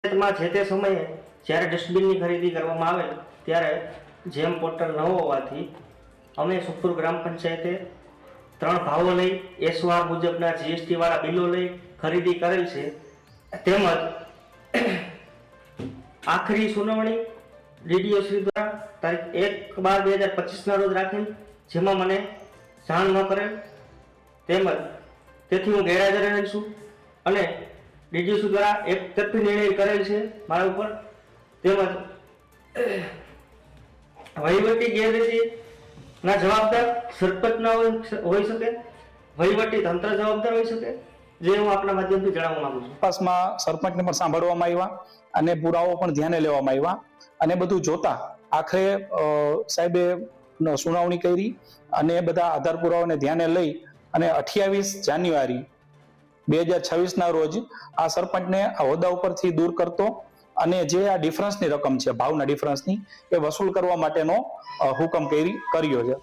માં જે તે સમયે જ્યારે ડસ્ટબિનની ખરીદી કરવામાં આવે ત્યારે જેમ પોર્ટલ ન હોવાથી અમે સુખપુર ગ્રામ પંચાયતે 3 ભાવો લઈ એસઓઆર મુજબના જીએસટી વાળા બિલો લઈ ખરીદી કરેલ છે, તેમજ આખરી સુનાવણી ડીડીઓ શ્રી દ્વારા તારીખ 1/12/2025 રોજ રાખેલ, જેમાં મને જાણ ન કરેલ, તેમજ તેથી હું ગેરહાજર રહેલ છું અને ડીડીઓ દ્વારા એક તરફી નિર્ણય કરેલ છે મારા ઉપર, તેમજ વહીવટી ગેરરીતિના જવાબદાર સરપંચના હોઈ શકે, વહીવટી તંત્ર જવાબદાર હોઈ શકે, જે હું આપના માધ્યમથી જણાવવા માંગુ છું. તપાસમાં સરપંચને પણ સાંભળવામાં આવ્યા અને પુરાવો પણ ધ્યાને લેવામાં આવ્યા અને બધું જોતા આખરે સાહેબે સુનાવણી કરી અને બધા આધાર પુરાવાને ધ્યાને લઈ અને 28 જાન્યુઆરી 2026 રોજ આ સરપંચને આ હોદ્દા ઉપરથી દૂર કરતો અને જે આ ડિફરન્સની રકમ છે, ભાવના ડિફરન્સની, એ વસૂલ કરવા માટેનો હુકમ કર્યો છે.